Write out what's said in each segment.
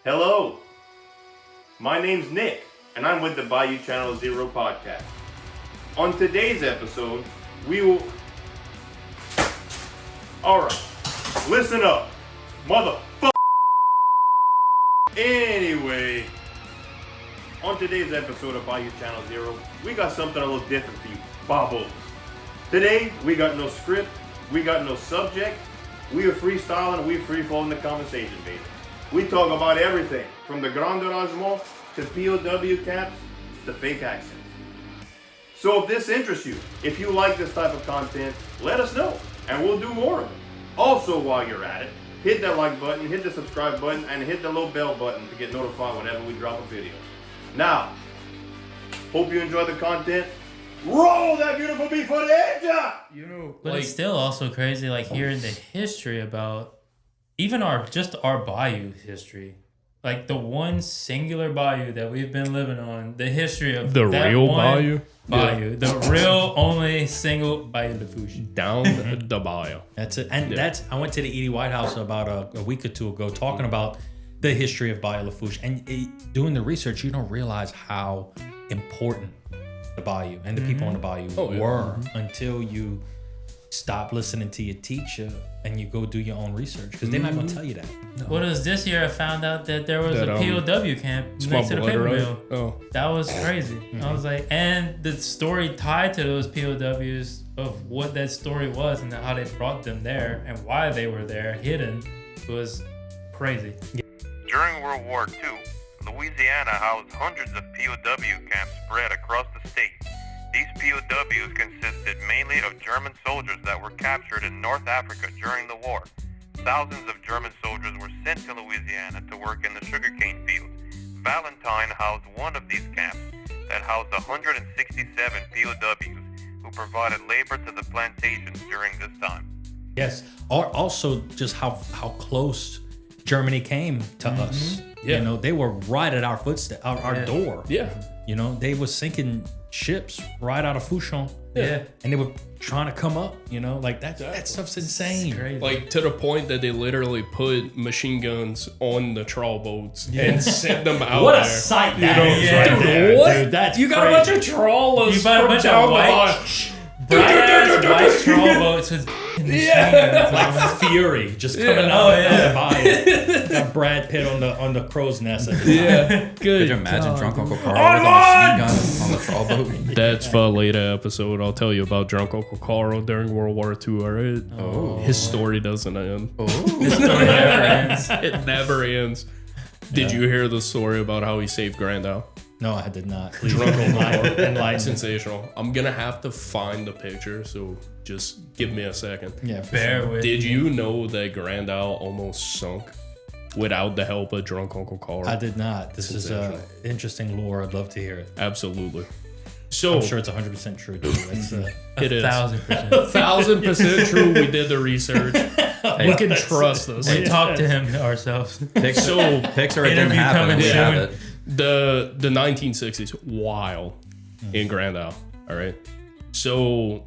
Hello, my name's Nick, and I'm with the Bayou Channel Zero podcast. On today's episode, we will... Alright, listen up, motherfucker. Anyway, on today's episode of Bayou Channel Zero, we got something a little different for you, Bobbos. Today, we got no script, we got no subject, we are freestyling and we free-flowing the conversation, baby. We talk about everything, from the Grand Arrangement to POW camps to fake accents. So if this interests you, if you like this type of content, let us know, and we'll do more of it. Also, while you're at it, hit that like button, hit the subscribe button, and hit the little bell button to get notified whenever we drop a video. Now, hope you enjoy the content. Roll that beautiful beat footage! You know, but it's still also crazy, like hearing the history about even our Bayou history, like the one singular bayou that we've been living on, the history of the that real one bayou, the real only single Bayou Lafourche down the bayou. That's it, and I went to the Edie White House about a week or two ago talking about the history of Bayou Lafourche, and doing the research, you don't realize how important the bayou and the people on the bayou were until you stop listening to your teacher and you go do your own research, because they're not going to tell you that. No. Well, it was this year I found out that there was a POW camp next to the paper mill. Oh. That was crazy. I was like, and the story tied to those POWs of what that story was and how they brought them there and why they were there hidden was crazy. During World War II, Louisiana housed hundreds of POW camps spread across the state. These POWs consisted mainly of German soldiers that were captured in North Africa during the war. Thousands of German soldiers were sent to Louisiana to work in the sugarcane fields. Valentine housed one of these camps that housed 167 POWs who provided labor to the plantations during this time. Yes. Also, just how close Germany came to us. Yeah. You know, they were right at our footstep, our door. Yeah. You know, they were sinking ships right out of Fouchon. Yeah. And they were trying to come up, you know, like that stuff's insane. Like to the point that they literally put machine guns on the trawl boats and sent them out. What there. A sight that is right dude, there. what? Dude, that's you got crazy. a bunch of trawlers. You got a bunch of white trawl boats with like fury just coming out by. Got Brad Pitt on the crow's nest. At the good. Could you imagine Drunk Uncle Carl with a machine gun on the trawl boat? That's for a later episode. I'll tell you about Drunk Uncle Carl during World War II. All right. Oh. His story doesn't end. His story never ends. It never ends. Did you hear the story about how he saved Grand Isle? No, I did not. Drunk Uncle Carl. Sensational. I'm gonna have to find the picture, so just give me a second. Yeah, bear with Did you know that Grand Isle almost sunk without the help of Drunk Uncle Carl? I did not. This is interesting lore. I'd love to hear it. Absolutely. So I'm sure it's 100% true too. It's, it is 1,000%. 1,000% true. We did the research. You can trust us. We talked to him ourselves. Pics are it didn't happen. We have it. The 1960s, wild in Grand Isle. All right. So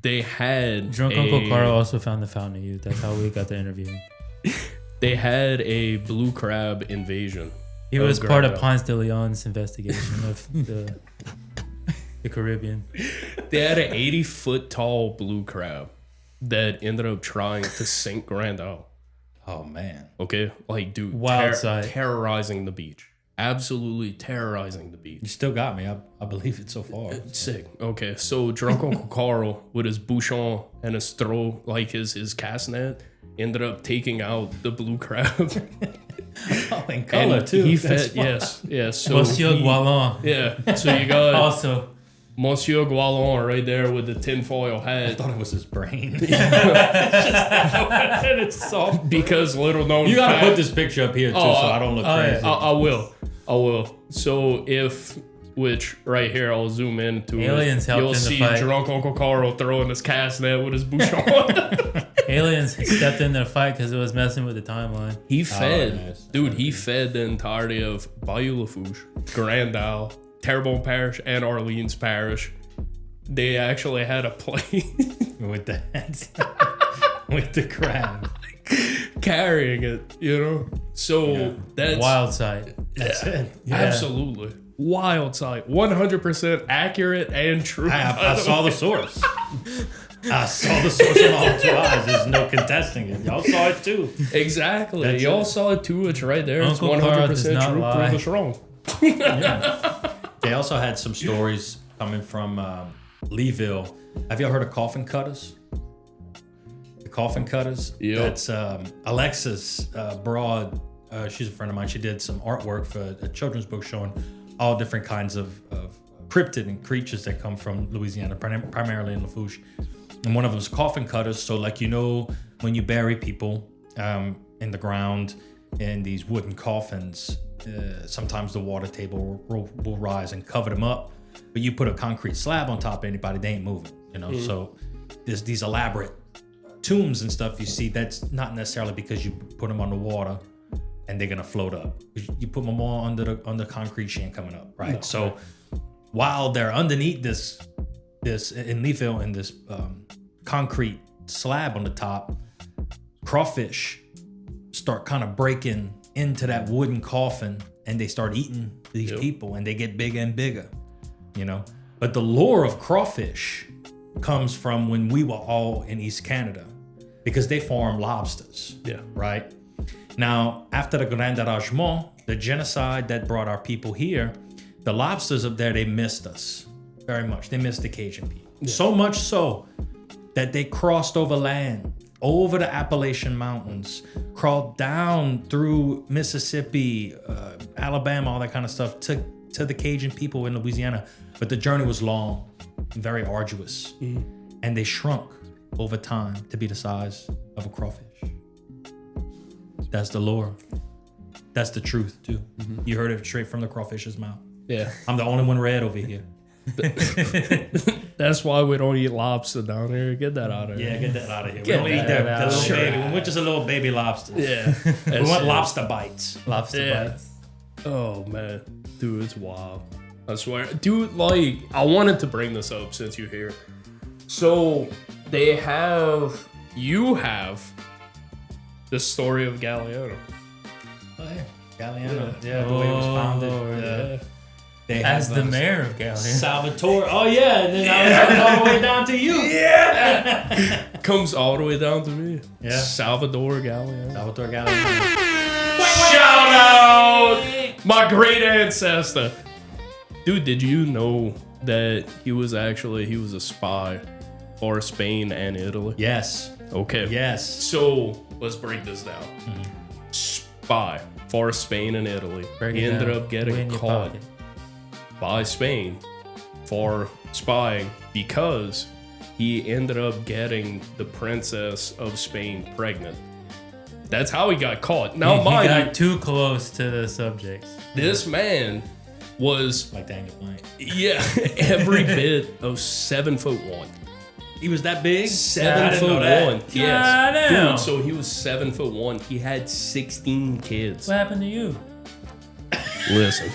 they had Drunk Uncle Carl also found the Fountain of Youth. That's how we got the interview. They had a blue crab invasion. He was part of Ponce de Leon's investigation of the Caribbean. They had an 80-foot tall blue crab that ended up trying to sink Grand Isle. Oh man. Okay, like dude, wild sight. Terrorizing the beach. Absolutely terrorizing the beach. You still got me. I believe it so far. Sick. Okay, so Drunk Uncle Carl with his bouchon and his throw, like his cast net, ended up taking out the blue crab. Oh, in color and too. He fed, yes. So Monsieur Gualon. Yeah. So you got also Monsieur Gualon right there with the tinfoil hat. I thought it was his brain. And it's soft because little known. You gotta put this picture up here too, so I don't look crazy. Yeah. I will. So which right here I'll zoom into. Aliens helped You'll in the see fight. Drunk Uncle Carl throwing his cast net with his bouchon. Aliens stepped in the fight because it was messing with the timeline. He fed, he fed the entirety of Bayou Lafourche, Grand Isle, Terrebonne Parish, and Orleans Parish. They actually had a play with the crab. carrying it, you know? So that's wild sight. That's it. absolutely wild sight. 100% accurate and true. I saw the source. I saw the source with my own 2 eyes. There's no contesting it. Y'all saw it too. Exactly. That's Y'all it. saw it too. It's right there. Uncle It's Carl does 100% not true. lie. Prove us wrong. They also had some stories coming from Leeville. Have y'all heard of coffin cutters? The coffin cutters? Yep. That's Alexis Broad. She's a friend of mine. She did some artwork for a children's book showing all different kinds of cryptid and creatures that come from Louisiana, primarily in Lafourche. And one of them is coffin cutters. So like, you know, when you bury people in the ground in these wooden coffins, sometimes the water table will rise and cover them up. But you put a concrete slab on top of anybody, they ain't moving, you know? So there's these elaborate tombs and stuff you see. That's not necessarily because you put them on the water and they're gonna float up. You put them all under the concrete, she ain't coming up, right? No. So while they're underneath this in Leeville, in this concrete slab on the top, crawfish start kind of breaking into that wooden coffin and they start eating these people and they get bigger and bigger, you know? But the lore of crawfish comes from when we were all in East Canada because they farm lobsters, right? Now, after the Grand Arrangement, the genocide that brought our people here, the lobsters up there, they missed us very much. They missed the Cajun people. So much so that they crossed over land, over the Appalachian Mountains, crawled down through Mississippi, Alabama, all that kind of stuff, to the Cajun people in Louisiana. But the journey was long, very arduous. And they shrunk over time to be the size of a crawfish. That's the lore. That's the truth, too. You heard it straight from the crawfish's mouth. Yeah. I'm the only one red over here. That's why we don't eat lobster down here. Get that out of here. Yeah, get that out of here. We Get don't eat that that out. little Sure. baby. We want just a little baby lobster. Yeah. We want lobster bites. Lobster bites. Oh, man. Dude, it's wild. I swear. Dude, like, I wanted to bring this up since you're here. So, you have the story of Galliano. Oh, yeah. Galliano. Yeah, the way it was founded. They As have the mayor of Galliano. Salvatore. Oh, yeah. And then I was all the way down to you. Yeah. Comes all the way down to me. Yeah. Salvador Galliano. Salvatore Galliano. Shout out! My great ancestor. Dude, did you know that he was a spy for Spain and Italy? Yes. Okay. Yes. So, let's break this down. Spy for Spain and Italy. He ended up getting caught by Spain for spying because he ended up getting the princess of Spain pregnant. That's how he got caught. Now, he got too close to the subjects. This man was like Daniel Blank. Yeah, every bit of 7'1". He was that big? 7'1". Yes. Damn. Dude, so he was 7'1". He had 16 kids. What happened to you? Listen.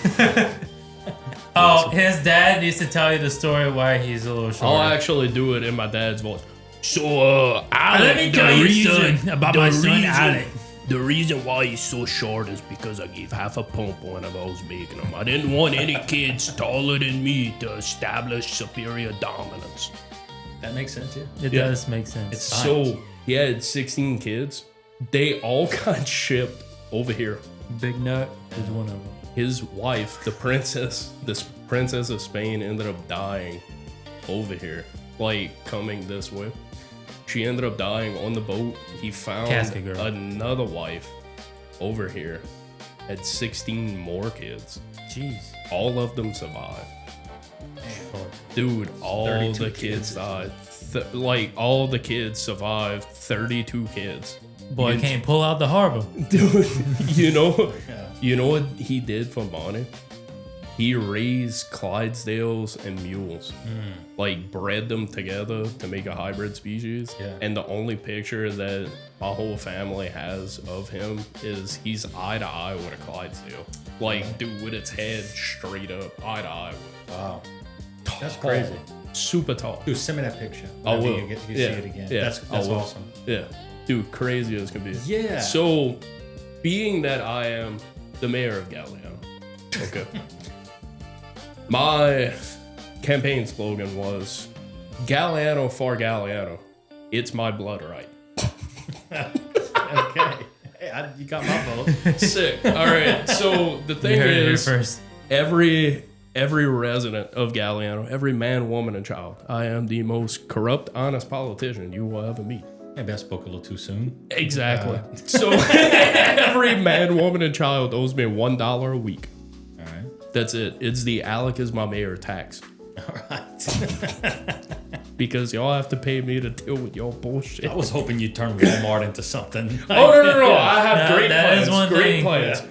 His dad needs to tell you the story why he's a little short. I'll actually do it in my dad's voice. So, Alec, let me tell you, son, about my son, Alec. The reason why he's so short is because I gave half a pump when I was making him. I didn't want any kids taller than me to establish superior dominance. That makes sense, yeah. It does make sense. It's so he had 16 kids. They all got shipped over here. Big Nut is one of them. His wife, this princess of Spain, ended up dying over here, like coming this way. She ended up dying on the boat. He found another wife over here, had 16 more kids. Jeez. All of them survived. Dude, all the kids died. All the kids survived. 32 kids. Boy, can't pull out the harbor. Dude, you know what he did for money? He raised Clydesdales and mules, like bred them together to make a hybrid species. Yeah. And the only picture that my whole family has of him is he's eye to eye with a Clydesdale. Like, dude, with its head straight up, eye to eye with. Wow. That's Tall. crazy. Super tall. Dude, send me that picture. I will. You see it again. Yeah, That's awesome. Yeah. Dude, crazy as can be. Yeah. So, being that I am the mayor of Galliano, okay, my campaign slogan was Galliano for Galliano. It's my blood right. Okay. Hey, you got my vote. Sick. All right. So the thing is, every resident of Galliano, every man, woman, and child, I am the most corrupt, honest politician you will ever meet. Maybe I spoke a little too soon. Exactly. So every man, woman, and child owes me $1 a week. All right. That's it. It's the Alec is my mayor tax. All right. Because y'all have to pay me to deal with y'all bullshit. I was hoping you'd turn Walmart into something. Oh, no. I have great that plans. is one Great thing. plans.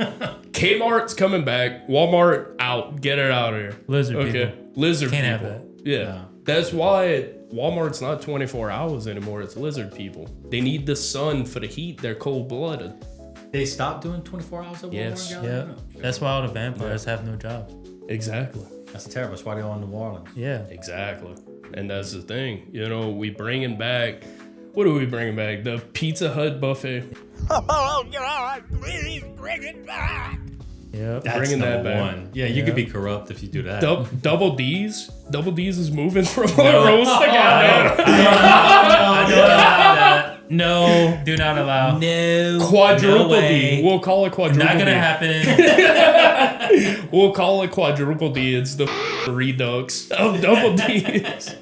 Kmart's coming back. Walmart out. Get it out of here. Lizard people. Lizard Can't people. have that. Yeah. No. That's why Walmart's not 24 hours anymore. It's lizard people. They need the sun for the heat. They're cold-blooded. They stopped doing 24 hours at Walmart? Yes. in Yeah. Galliano? That's why all the vampires have no job. Exactly. That's terrible. That's why they're on New Orleans. Yeah. Exactly. And that's the thing. You know, we bringing back... What are we bringing back? The Pizza Hut buffet. Oh, God, please bring it back. Yep. That's Bringing that number back. one. Yeah, you could be corrupt if you do that. Double D's? Double D's is moving from roast to Galliano. I don't allow that. No, do not allow. No. Quadruple no way. D. We'll call it quadruple Not D. gonna happen. We'll call it quadruple D. It's the redux of double D's.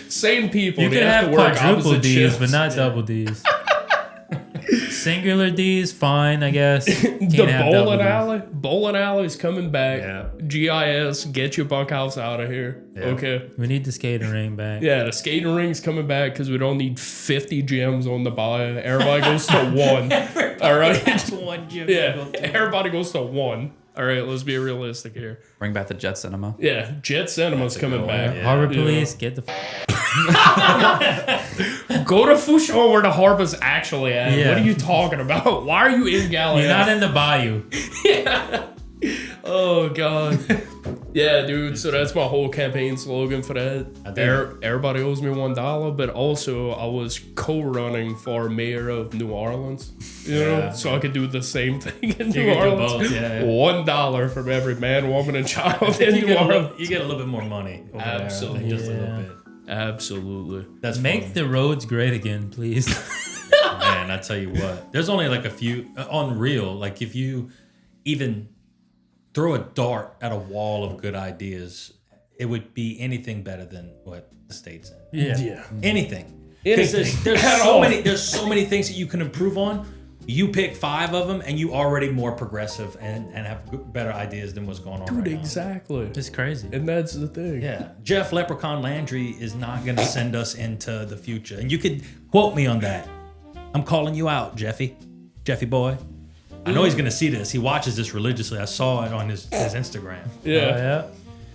Same people. You they can have to work quadruple opposite D's, shifts. but not double D's. Singular D's, fine, I guess. Can't The have double bowling Ds. alley. Bowling alley's coming back. Yeah. GIS, get your bunkhouse out of here. Yeah. Okay. We need the skating ring back. Yeah, the skating ring's coming back because we don't need 50 gyms on the Bayou. Everybody goes to one. All right. That's one gym. Yeah, everybody goes to one. All right, let's be realistic here. Bring back the Jet Cinema. Yeah, Jet Cinema's coming back. Yeah. Harbor You know. Police, get the Go to Fouchon where the harbor's actually at. Yeah. What are you talking about? Why are you in Galliano? You're not in the bayou. Oh, God. Yeah, dude. So that's my whole campaign slogan for that. Everybody owes me $1, but also I was co-running for mayor of New Orleans, you know, so I could do the same thing in New could do Orleans. both, yeah. $1 from every man, woman, and child in You New get, Orleans. you get a little bit more money. Over Absolutely. There, I think, just a little Yeah. bit. Absolutely. That's Make funny. the roads great again, please. Man, I tell you what. There's only like a few on real. Like if you even throw a dart at a wall of good ideas, it would be anything better than what the state's in. Yeah. Anything. Because there's At so all. many. There's so many things that you can improve on. You pick 5 of them, and you already more progressive and have better ideas than what's going on Dude, right now. exactly. It's crazy. And that's the thing. Yeah, Jeff Leprechaun Landry is not going to send us into the future, and you could quote me on that. I'm calling you out, Jeffy boy. I know he's going to see this. He watches this religiously. I saw it on his Instagram. Yeah.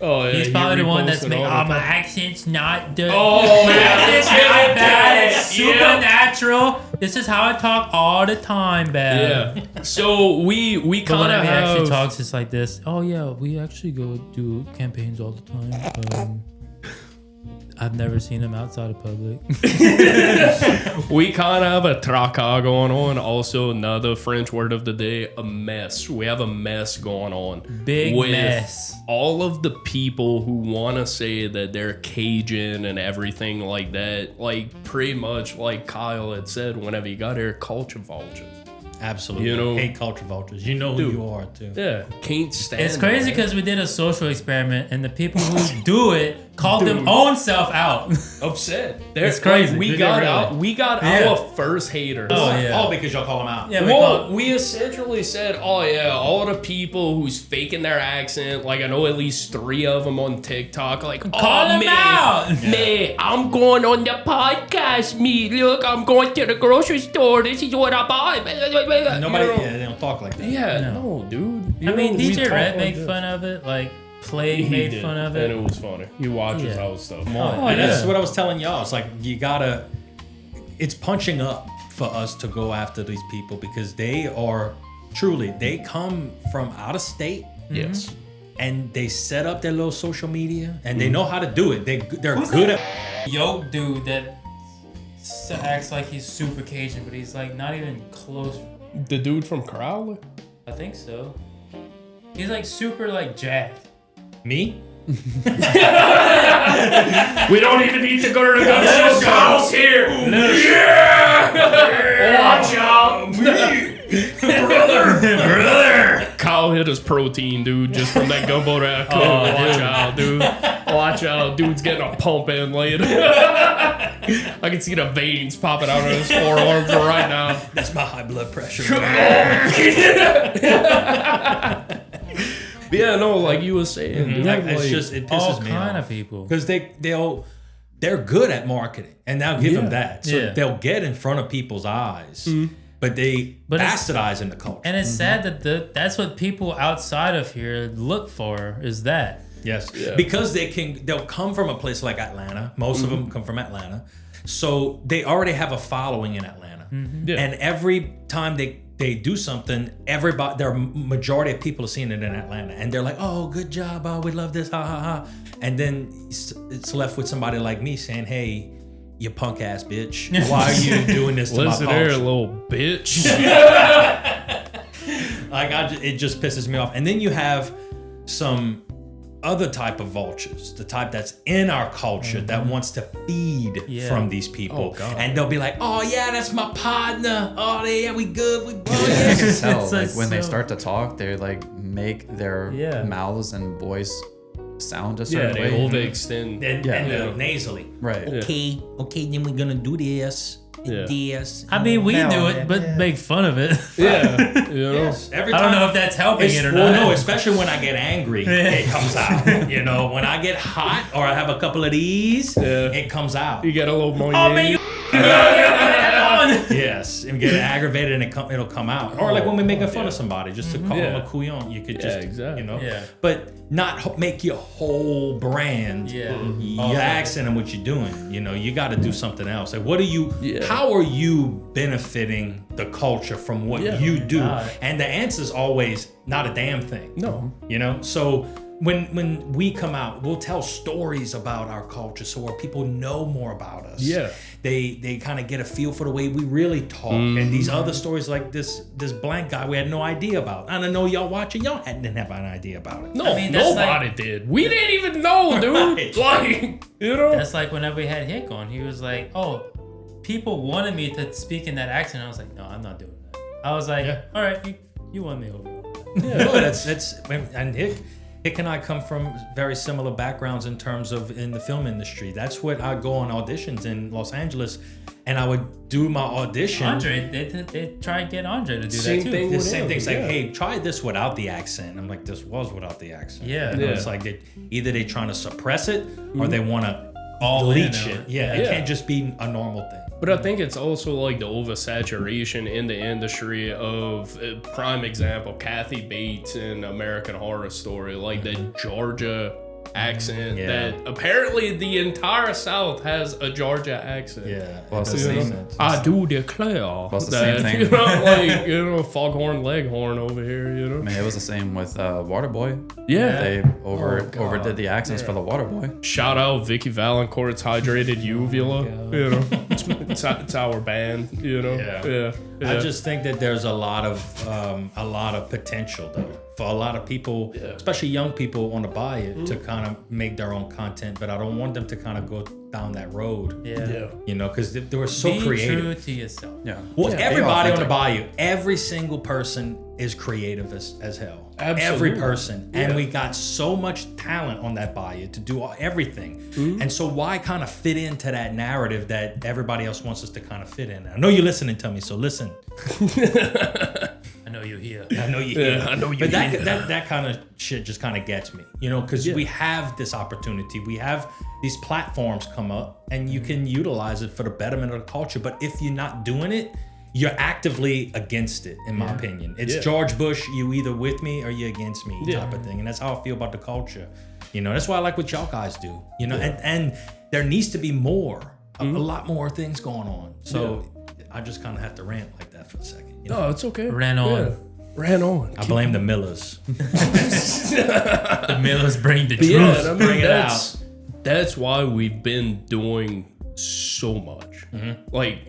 Oh, yeah. He's he probably the one that's reposted making, all oh, the my time. accent's not the. Oh, my yeah. accent's not bad. It's Yeah. supernatural. This is how I talk all the time, bad. Yeah. So we But kind whenever of he actually have... talks, it's like this. Oh yeah, we actually go do campaigns all the time. I've never seen him outside of public. We kind of have a tracas going on. Also, another French word of the day, a mess. We have a mess going on. Big with mess. all of the people who want to say that they're Cajun and everything like that. Like, pretty much like Kyle had said whenever he got here, culture vultures. Absolutely. You know- hate culture vultures. You know who Dude. you are, too. Yeah, can't stand It's crazy that. because we did a social experiment, and the people who do it called them own self out. Upset. It's crazy. We Did got they really? out. We got Yeah. our first haters. Oh, yeah. Oh, because y'all call them out. Yeah, Well, we essentially said, oh yeah, all the people who's faking their accent, like I know at least 3 of them on TikTok, like, Call them out. me, I'm going on the podcast, me, look, I'm going to the grocery store, this is what I buy. Nobody, You know? yeah, they don't talk like that. Yeah, No. no, dude. I mean, we DJ talk Red like made this. fun of it, like Plague He made did, fun of and it. it was funny. He watches Yeah. our stuff. Oh, And yeah. that's what I was telling y'all. It's like you gotta. It's punching up for us to go after these people because they are truly. They come from out of state Yes. and they set up their little social media and they know how to do it. They're good at. Yo, dude, that acts like he's super Cajun, but he's like not even close. The dude from Crowley? I think so. He's like super like jacked. Me? We don't even need to go to the gun show. Kyle's here. Yeah. Watch out. Brother. Kyle hit his protein, dude, just from that gumbo rack. Watch out, dude. Watch out. Dude's getting a pump in later. I can see the veins popping out of his forearms right now. That's my high blood pressure. Yeah, no, like you were saying, dude, Like, like, it's just it All pisses me kind off of people. because they're good at marketing, and I'll give them that. So Yeah. they'll get in front of people's eyes, but they bastardize in the culture. And it's sad that that's what people outside of here look for is that. Yes, because they'll come from a place like Atlanta. Most of them come from Atlanta, so they already have a following in Atlanta. Yeah. And every time they do something, their majority of people are seeing it in Atlanta, and they're like, "Oh, good job! Oh, we love this! Ha ha ha!" And then it's left with somebody like me saying, "Hey, you punk ass bitch, why are you doing this to my listen there, culture?" little bitch. Like it just pisses me off. And then you have some other type of vultures, the type that's in our culture that wants to feed from these people. And they'll be like, "Oh yeah, that's my partner. Oh yeah, we good. We You can tell, It's like when they so- start to talk, they like make their mouths and voice sound a certain Yeah, they way. overextend. and nasally. Right. Okay, then we're gonna do this. Yeah. This. I mean, we do it, but make fun of it. Yeah, you know. Yes, every I time. don't know if that's helping it or Well, not. no, especially when I get angry, it comes out. You know, when I get hot or I have a couple of these, it comes out. You get a little more. Oh man, you Yes, and get aggravated and it'll come out. Or like when we're making fun of somebody, just to call them a couillon, you could just, exactly. you know. Yeah. But not make your whole brand your accent and what you're doing. You know, you got to do something else. Like, what are you? How are you benefiting the culture from what you do? And the answer is always not a damn thing. No. You know, so. When we come out, we'll tell stories about our culture so where people know more about us. Yeah. They kind of get a feel for the way we really talk. And these other stories like this blank guy we had no idea about. And I know y'all watching, y'all didn't have an idea about it. No, I mean, that's nobody did. We didn't even know, dude. Right. Like, you know. That's like whenever we had Hick on, he was like, "Oh, people wanted me to speak in that accent." I was like, "No, I'm not doing that." I was like, "All right, you won me over." No, that's and Hick and I come from very similar backgrounds in terms of in the film industry. That's what I go on auditions in Los Angeles, and I would do my audition. Andre, they try and get Andre to do Same that too. thing. The same thing. It's like, Yeah. hey, try this without the accent. I'm like, this was without the accent. Yeah. You know, Yeah. it's like either they trying to suppress it or they want to All bleach in it. on it. Yeah, Yeah. it can't just be a normal thing. But I think it's also like the oversaturation in the industry of prime example, Kathy Bates in American Horror Story, like the Georgia accent that apparently the entire South has a Georgia accent. Yeah. Well, it's the doesn't make same. sense. I do declare it's the that, same thing. you know, like, you know, foghorn leghorn over here, you know. I mean, it was the same with Waterboy. Yeah. They overdid the accents for the Waterboy. Shout out Vicky Valancourt's Hydrated Uvula. You know, it's our band. You know, Yeah. I just think that there's a lot of potential though for a lot of people, especially young people on the Bayou, to kind of make their own content. But I don't want them to kind of go down that road. Yeah. You know, because they were so Be creative. true to yourself. Yeah. Well, Yeah, be everybody on the authentic. Bayou, every single person is creative as hell. Absolutely. Every person. And we got so much talent on that Bayou to do everything. And so why kind of fit into that narrative that everybody else wants us to kind of fit in? I know you're listening to me, so listen. I know you're here. I know you hear. I know you But hear. that kind of shit just kind of gets me, you know, because we have this opportunity. We have these platforms come up and you can utilize it for the betterment of the culture. But if you're not doing it, you're actively against it, in my opinion. It's George Bush, you either with me or you against me type of thing. And that's how I feel about the culture. You know, that's why I like what y'all guys do. You know, and there needs to be more, a lot more things going on. So I just kind of have to rant like that for a second. You know? No, it's okay. Ran on. Yeah. Ran on. I blame the Millers. The Millers bring the Yeah, truth. I mean, Bring it that's why we've been doing so much. Like,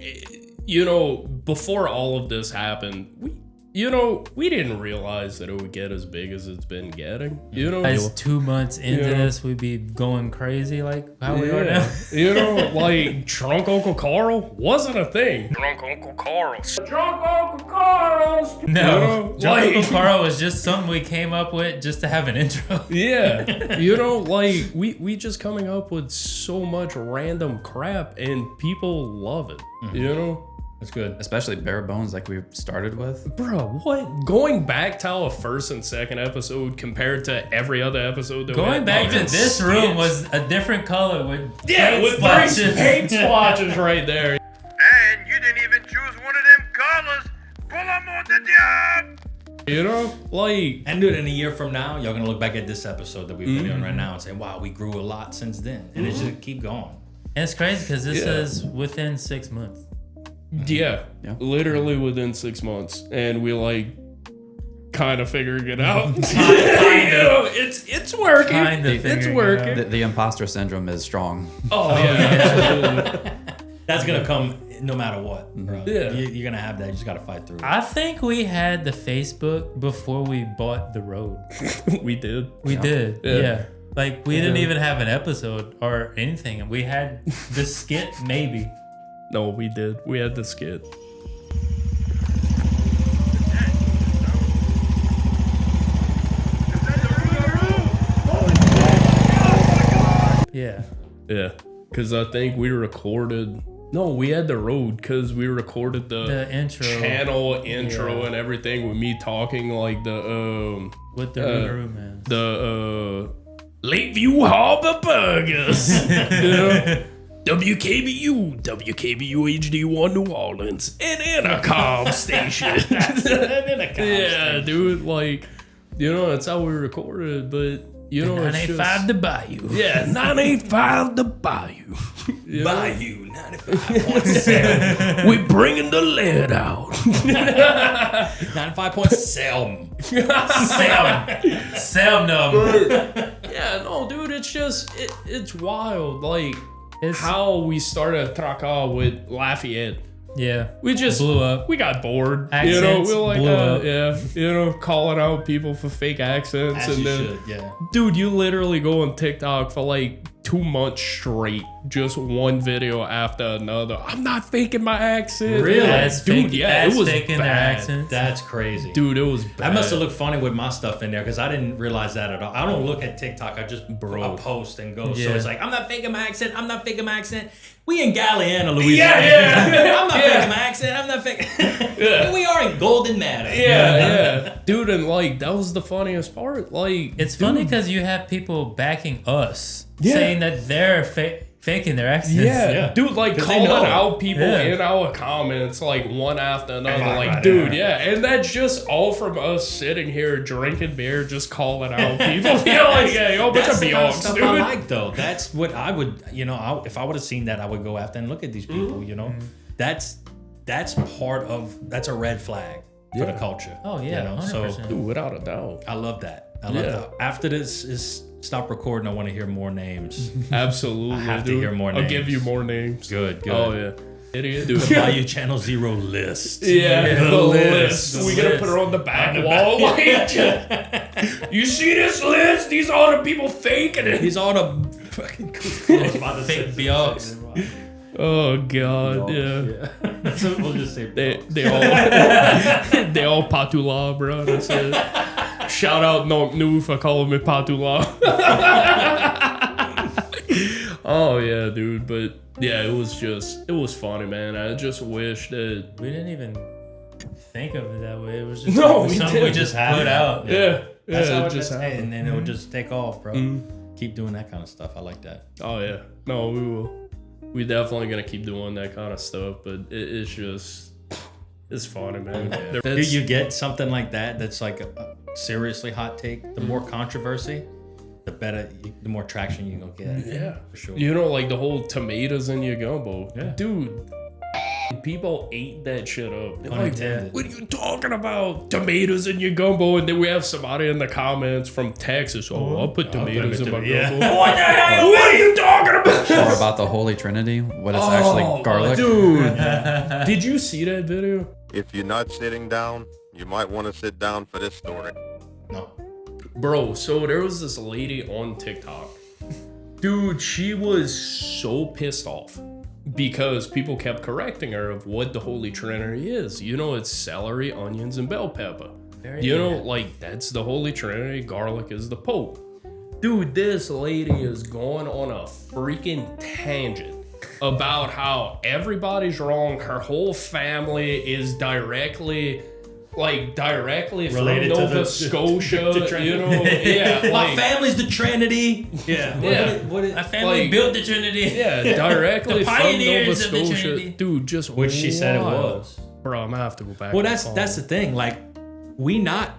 you know, before all of this happened, we didn't realize that it would get as big as it's been getting. You know, as 2 months into this, we'd be going crazy like how we are now. You know, like Drunk Uncle Carl wasn't a thing. Drunk Uncle Carl. Drunk Uncle Carl. No, Drunk Uncle Carl was just something we came up with just to have an intro. Yeah, you know, like we just coming up with so much random crap, and people love it. You know. It's good, especially bare bones like we started with. Bro, what? Going back to our first and second episode compared to every other episode that going back to this room was a different color with with three paint splotches right there. And you didn't even choose one of them colors. Pull them on the job. You know, like, and dude, in a year from now, y'all gonna look back at this episode that we've been doing right now and say, "Wow, we grew a lot since then," and it's just keep going. And it's crazy because this is within 6 months. Yeah, literally within 6 months, and we like kind of figuring it out. You know, it's working. It's working. The imposter syndrome is strong. Oh yeah, that's gonna come no matter what. Bro. Yeah, you're gonna have that. You just gotta fight through it. I think we had the Facebook before we bought the road. We did. We did. Yeah. Like we didn't even have an episode or anything. We had the skit maybe. No, we did. We had the skit. Yeah. Yeah. Because I think we recorded... No, we had the road because we recorded the intro. Channel intro and everything with me talking like the... with the Rougarou man. The Lakeview Harbor Burgers. You know? WKBU HD1 New Orleans, an intercom station. Yeah, dude, like, you know, that's how we recorded, but, you know, 985 the Bayou. Yeah, 985 the Bayou. Bayou 95.7. We bringing the lead out. 95.7. Sam number. Yeah, no, dude, it's just, it's wild, like, it's how we started Traca with Lafayette. Yeah. We just blew up. We got bored. Accents, you know, we were like, blew up. yeah, you know, calling out people for fake accents. As and then, should, yeah. Dude, you literally go on TikTok for like 2 months straight, just one video after another. I'm not faking my accent. Really? Dude, it was faking bad. their accents. That's crazy. Dude, it was bad. That must have looked funny with my stuff in there because I didn't realize that at all. I don't look at TikTok. I just post and go. Yeah. So it's like, I'm not faking my accent. I'm not faking my accent. We in Galiana, Louisiana. Yeah. I'm not faking my accent. I'm not faking. Yeah. We are in Golden Matter. Yeah. Dude, and like, that was the funniest part. Like, it's funny because you have people backing us saying that they're faking their accents. Yeah. Dude, like calling out people in our comments, like one after another. Like, dude, and that's just all from us sitting here drinking beer, just calling out people. Yeah, like, yeah, yo, bunch of stuff dude. I like though. That's what I would, you know, if I would have seen that, I would go after and look at these people. You know, that's part of that's a red flag for the culture. Oh yeah, you know? 100%. So, dude, without a doubt, I love that. I love that. After this is stop recording, I want to hear more names. Absolutely, I have to hear more names. I'll give you more names. Good. Oh yeah. Idiot. Do the Bayou Channel Zero list. Yeah, the list. We gotta put it on the back wall. Like, you see this list? These are all the people faking it. These are the fucking fake Biogs. Oh god, yeah. So we'll just say they all Patula, bro. That's it. Shout out Nonk New for calling me Patula. Oh yeah, dude. But yeah, it was funny, man. I just wish that we didn't even think of it that way. It was just something we just put out. Yeah. That's how it just happened. and then it would just take off, bro. Keep doing that kind of stuff. I like that. Oh yeah. No, we will. We definitely gonna keep doing that kind of stuff, but it's just it's funny, man. Do you get something like that that's like a seriously hot take? The more controversy, the better, the more traction you gonna get. Yeah, for sure. You know, like the whole tomatoes in your gumbo, dude. People ate that shit up. They're like, Unintended. what are you talking about? Tomatoes in your gumbo. And then we have somebody in the comments from Texas. Oh, I'll put tomatoes in my gumbo. What the hell? What are you talking about? Or about the Holy Trinity, what it's actually garlic. Dude, did you see that video? If you're not sitting down, you might want to sit down for this story. No. Bro, so there was this lady on TikTok. Dude, she was so pissed off because people kept correcting her of what the Holy Trinity is. You know, it's celery, onions, and bell pepper. You know, like, that's the Holy Trinity. Garlic is the Pope. Dude, this lady is going on a freaking tangent about how everybody's wrong. Her whole family is directly Related from to Nova Scotia, the Trinity. you know, yeah. My family's the Trinity. Yeah. My family built the Trinity. Yeah, directly The from Nova pioneers of the Scotia. Trinity. Dude, just Which she said it wild. was. Bro, I'm gonna have to go back. Well, and that's the thing. Like, we not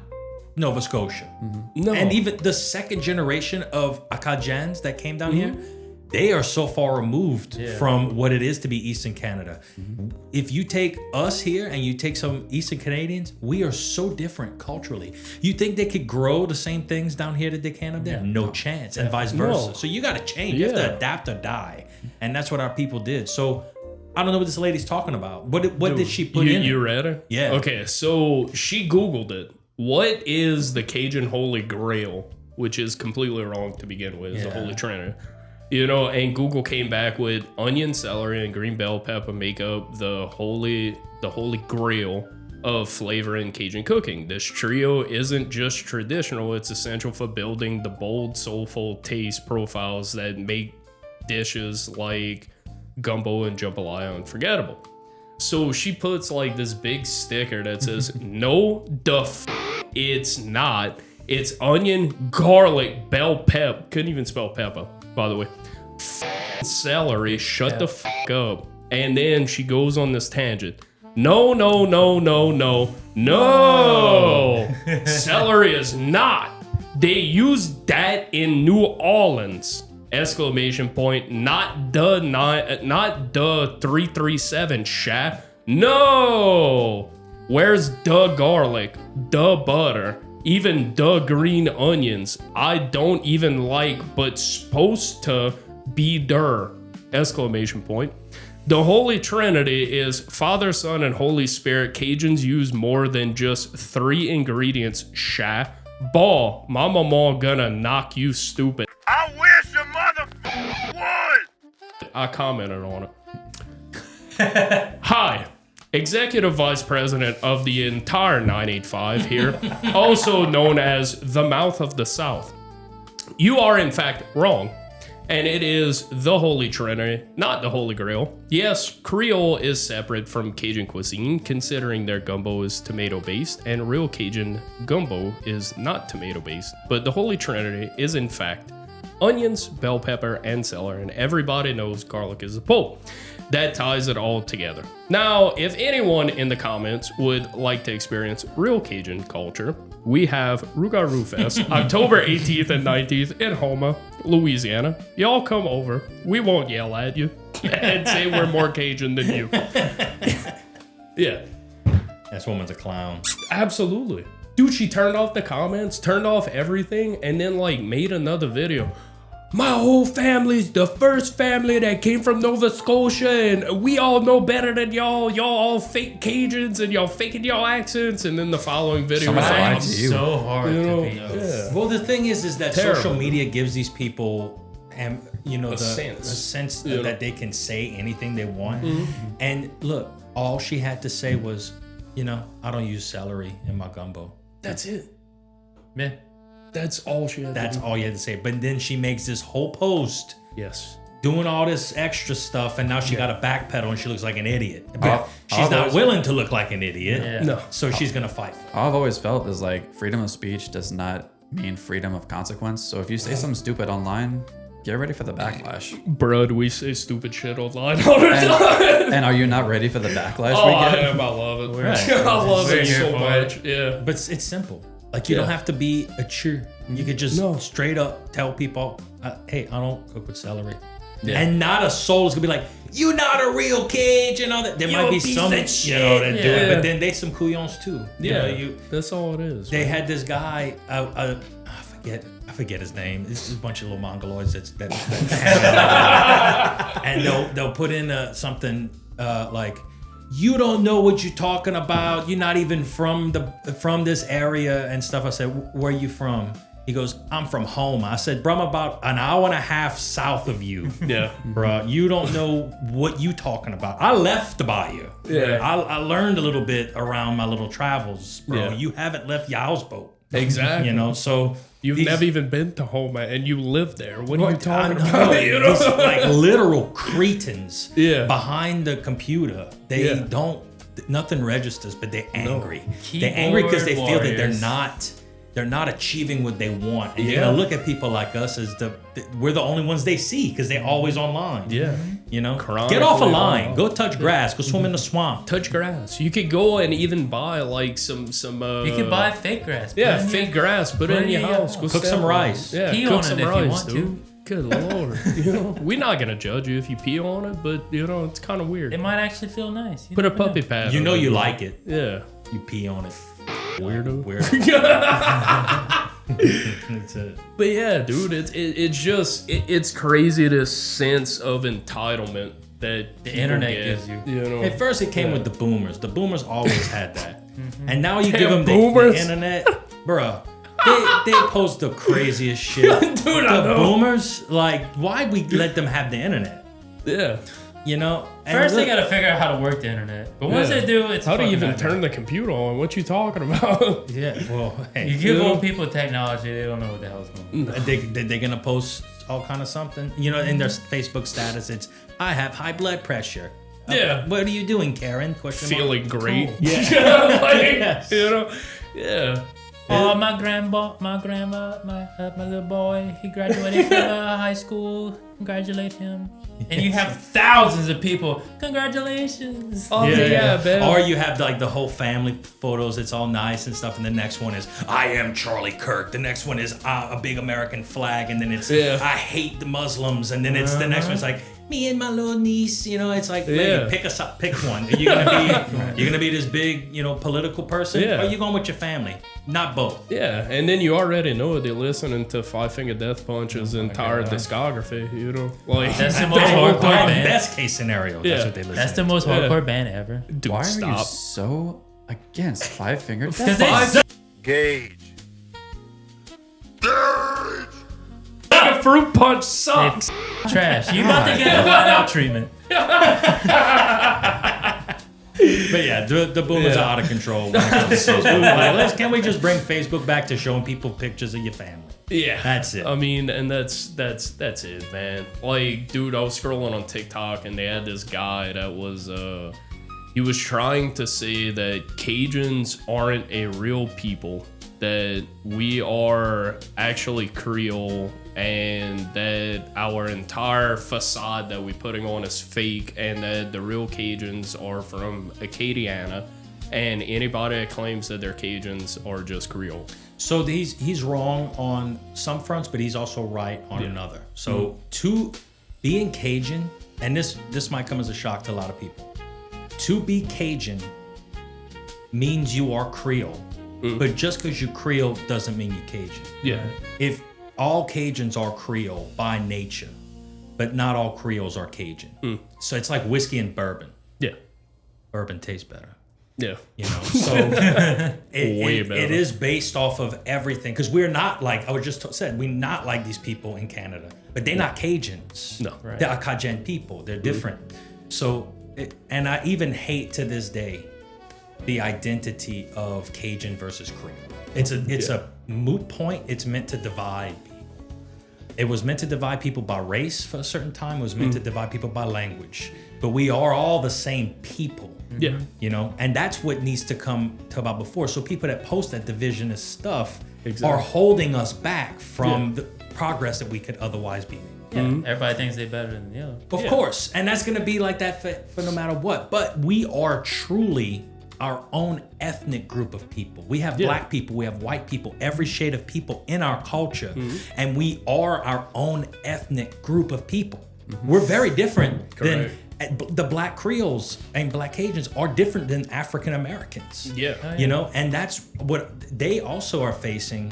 Nova Scotia. No. And even the second generation of acadians that came down here, they are so far removed from what it is to be Eastern Canada. If you take us here and you take some Eastern Canadians, we are so different culturally. You think they could grow the same things down here that they can up there? No chance. And vice versa. No. So you got to change. You have to adapt or die. And that's what our people did. So I don't know what this lady's talking about. What did she put in? You read it? Yeah. Okay, so she Googled it. What is the Cajun Holy Grail? Which is completely wrong to begin with, is the Holy Trinity. You know, and Google came back with onion, celery, and green bell pepper make up the holy grail of flavor in Cajun cooking. This trio isn't just traditional, it's essential for building the bold, soulful taste profiles that make dishes like gumbo and jambalaya unforgettable. So she puts like this big sticker that says, no, it's not. It's onion, garlic, bell pep. Couldn't even spell pepper, by the way. Celery, shut the fuck up. And then she goes on this tangent. No. Celery is not. They use that in New Orleans. Exclamation point. Not the 337 sha. No. Where's the garlic, the butter, even the green onions? I don't even like, but supposed to be der! Exclamation point. The Holy Trinity is Father, Son, and Holy Spirit. Cajuns use more than just 3 ingredients. Sha. Ball. Mama Ma gonna knock you stupid. I wish your mother would. I commented on it. Hi. Executive Vice President of the entire 985 here, also known as the Mouth of the South. You are in fact wrong, and it is the Holy Trinity, not the Holy Grail. Yes, Creole is separate from Cajun cuisine, considering their gumbo is tomato-based, and real Cajun gumbo is not tomato-based, but the Holy Trinity is in fact onions, bell pepper, and celery, and everybody knows garlic is the Pope. That ties it all together. Now, if anyone in the comments would like to experience real Cajun culture, we have Rougarou Fest, October 18th and 19th in Houma, Louisiana. Y'all come over. We won't yell at you and say we're more Cajun than you. Yeah. This woman's a clown. Absolutely. Dude, she turned off the comments, turned off everything, and then like made another video. My whole family's the first family that came from Nova Scotia, and we all know better than y'all. Y'all all fake Cajuns, and y'all faking y'all accents. And then the following video Someone's was lying like, to you. So hard to be. Well, the thing is that Terrible. social media gives these people, and the sense. sense Yeah. that they can say anything they want. And look, all she had to say was, I don't use celery in my gumbo. That's it. Yeah. That's all she had That's to do. all you had to say. But then she makes this whole post Yes. doing all this extra stuff, and now she got to backpedal, and she looks like an idiot. But she's I've not always- willing to look like an idiot. Yeah. No. So she's gonna fight for it. All I've always felt is like freedom of speech does not mean freedom of consequence. So if you say something stupid online, get ready for the backlash. Bruh, we say stupid shit online all the time. And are you not ready for the backlash Oh, we I get? am. I love it. Right. I love We're it here so for much. Yeah. But it's simple. Like, you don't have to be a cheer. You could just straight up tell people, hey, I don't cook with celery. And not a soul is gonna be like, "You not a real cage," and all that. There might be some, that do it, but then they some couillons too. That's all it is. They had this guy. I forget his name. This is a bunch of little mongoloids and they'll put in something like, "You don't know what you're talking about. You're not even from this area and stuff." I said, "Where are you from?" He goes, "I'm from home." I said, "Bro, I'm about an hour and a half south of you." Yeah. Bro, you don't know what you talking about. I left the Bayou. Yeah. I learned a little bit around my little travels, bro. Yeah. You haven't left your houseboat. Exactly. So you've never even been to home, and you live there. What are you talking I know. about? These, like literal cretins Yeah. behind the computer. They don't, nothing registers, but they're angry. They're angry because they feel that they're not achieving what they want. And they're gonna look at people like us as we're the only ones they see because they're always online. Yeah. Get off a line. Go touch grass. Go swim in the swamp. Touch grass. You could go and even buy like some you could buy fake grass. fake grass. Put it in your house. Go cook some rice. Yeah, pee cook on some it rice, if you want dude. to. Good lord. We're not gonna judge you if you pee on it, but it's kind of weird. It might actually feel nice. Put a puppy pad. You know on you it. like it. Yeah. You pee on it. Weirdo. That's it. But yeah, dude, it's crazy, this sense of entitlement that the internet get, gives you. At first, it came with the boomers. The boomers always had that, and now you Damn give them the boomers. internet, bruh. They post the craziest shit. Dude, I know. Boomers, like, why we let them have the internet? Yeah. First, they gotta figure out how to work the internet. But once they do, it's how do you fucking even nightmare. turn the computer on? What you talking about? Yeah, well, hey, You give old people technology, they don't know what the hell's going on. they're gonna post all kind of something. In their Facebook status, it's, "I have high blood pressure." Yeah. What are you doing, Karen? Question mark. Feeling great. Cool. Yeah. Yes. Yeah. Oh, my grandma, my little boy, he graduated from high school. Congratulate him. And you have thousands of people. Congratulations. Oh yeah, man. Or you have like the whole family photos. It's all nice and stuff. And the next one is, "I am Charlie Kirk." The next one is a big American flag. And then it's, "I hate the Muslims." And then it's the next one's like, "Me and my little niece." It's like, lady, pick one. Are you gonna be this big, political person? Yeah. Or are you going with your family? Not both. Yeah, and then you already know they're listening to Five Finger Death Punch's entire discography. Like That's the most hardcore band. Best case scenario. That's Yeah. what they listen. That's the most hardcore band ever. Dude, Why are you stop. so against Five Finger Because Death? they Gage. Like a fruit punch sucks. trash. You about to get a line out treatment. But yeah, the boomers are out of control when it comes to Facebook. Like, can we just bring Facebook back to showing people pictures of your family? Yeah, That's it. I mean, and that's it, man. Like, dude, I was scrolling on TikTok and they had this guy that was he was trying to say that Cajuns aren't a real people, that we are actually Creole, and that our entire facade that we're putting on is fake, and that the real Cajuns are from Acadiana, and anybody that claims that they're Cajuns are just Creole. So he's wrong on some fronts, but he's also right on another. So to being Cajun, and this might come as a shock to a lot of people, to be Cajun means you are Creole. But just because you're Creole doesn't mean you're Cajun. Yeah. If all Cajuns are Creole by nature, but not all Creoles are Cajun. So it's like whiskey and bourbon. Yeah. Bourbon tastes better. Yeah. So Way better. it is based off of everything, because we're not like, I was just said, we're not like these people in Canada, but they're not Cajuns. No. Right. They're Cajun people. They're different. So, and I even hate to this day the identity of Cajun versus Creole. It's a moot point. It's meant to divide people. It was meant to divide people by race for a certain time. It was meant to divide people by language. But we are all the same people. Yeah. And that's what needs to come to about before. So people that post that divisionist stuff Exactly. are holding us back from the progress that we could otherwise be making. Yeah, everybody thinks they're better than the other. Of course. And that's going to be like that for no matter what. But we are truly our own ethnic group of people. We have black people, we have white people, every shade of people in our culture. And we are our own ethnic group of people. We're very different Correct. than the Black Creoles and Black Cajuns are different than African Americans. Yeah. You know, and that's what they also are facing,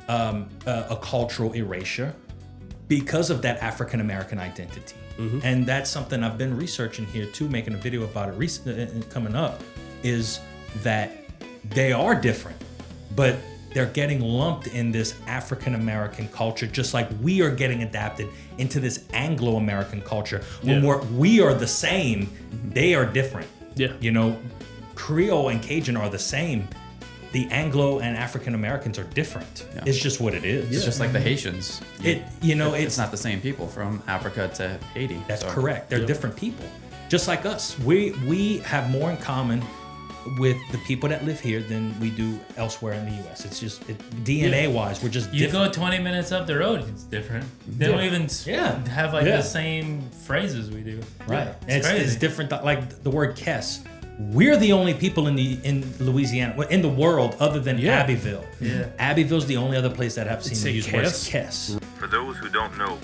a cultural erasure because of that African American identity. And that's something I've been researching here too, making a video about it recently coming up, is that they are different, but they're getting lumped in this African American culture, just like we are getting adapted into this Anglo American culture. When we are the same, they are different. Yeah. You know, Creole and Cajun are the same. The Anglo and African Americans are different. Yeah. It's just what it is. It's just like the Haitians. It's not the same people from Africa to Haiti. That's correct. They're different people, just like us. We have more in common with the people that live here than we do elsewhere in the U.S. It's just DNA wise, we're just You different. go 20 minutes up the road, it's different. They don't even have like the same phrases we do. Right. It's crazy. It's different. Like the word Kess. We're the only people in Louisiana, in the world, other than Abbeville. Yeah. Abbeville's the only other place that I've seen Say use the word Kess? Kess. For those who don't know,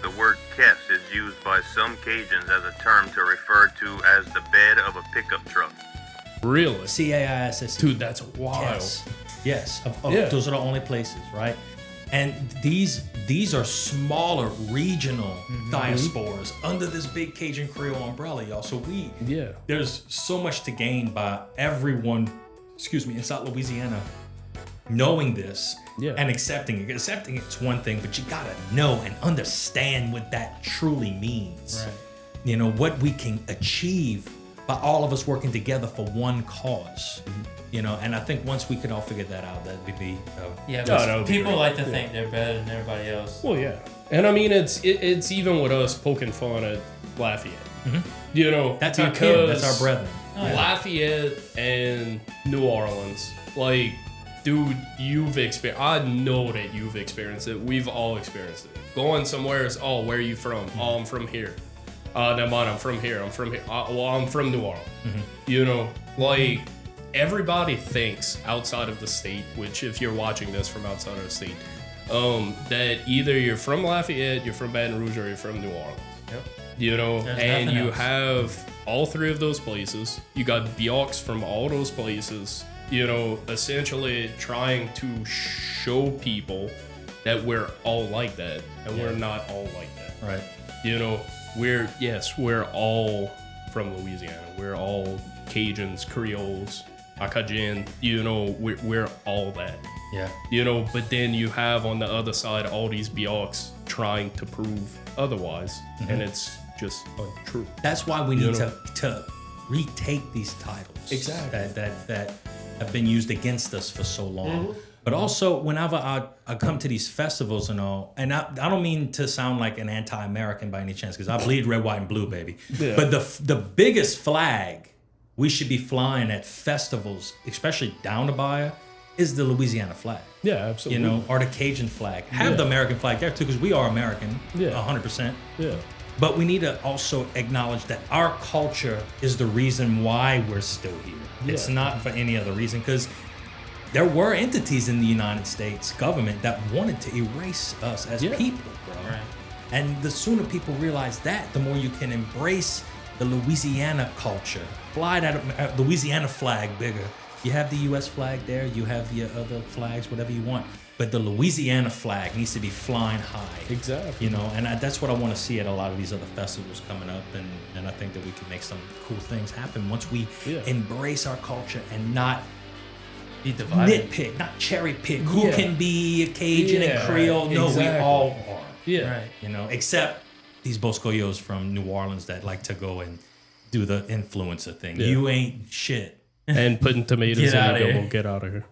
the word Kess is used by some Cajuns as a term to refer to as the bed of a pickup truck. Really? CAISS. Dude, that's wild. Yes. Those are the only places, right? And these are smaller regional diasporas under this big Cajun Creole umbrella, y'all. So there's so much to gain by everyone, in South Louisiana, knowing this and accepting it. Accepting it's one thing, but you gotta know and understand what that truly means. Right. You know, what we can achieve by all of us working together for one cause. You know, and I think once we could all figure that out, that would be people like to think they're better than everybody else. Well, yeah. And I mean, it's even with us poking fun at Lafayette. You know, that's our kid, that's our brethren. Lafayette and New Orleans, like, dude, I know that you've experienced it. We've all experienced it. Going somewhere is, where are you from? Oh, I'm from here. Never mind, I'm from here. I'm from New Orleans. You know, like, everybody thinks outside of the state, which if you're watching this from outside of the state, that either you're from Lafayette, you're from Baton Rouge, or you're from New Orleans. Yep. You know, There's and you else. have all three of those places. You got Biocs from all those places, you know, essentially trying to show people that we're all like that, and we're not all like that. Right. You know, we're all from Louisiana. We're all Cajuns, Creoles, Acadian, you know, we're all that. Yeah. You know, but then you have on the other side all these Biocs trying to prove otherwise, and it's just untrue. That's why we need to retake these titles. Exactly. That have been used against us for so long. But also, whenever I come to these festivals and all, and I don't mean to sound like an anti-American by any chance, because I bleed red, white, and blue, baby. Yeah. But the biggest flag we should be flying at festivals, especially down to Bayou, is the Louisiana flag. Yeah, absolutely. You know, or the Cajun flag. Have the American flag there too, because we are American, 100%. Yeah. But we need to also acknowledge that our culture is the reason why we're still here. Yeah. It's not for any other reason, because there were entities in the United States government that wanted to erase us as people, bro. Right. And the sooner people realize that, the more you can embrace the Louisiana culture. Fly that Louisiana flag bigger. You have the U.S. flag there. You have your other flags, whatever you want. But the Louisiana flag needs to be flying high. Exactly. You know, and that's what I want to see at a lot of these other festivals coming up. And I think that we can make some cool things happen once we embrace our culture and not Be divided. nitpick, not cherry pick who can be a Cajun and Creole. No, we all are. Yeah. Right. You know, except these Boscoyos from New Orleans that like to go and do the influencer thing. Yeah. You ain't shit. And putting tomatoes Get in outta it, here. we'll get out of here.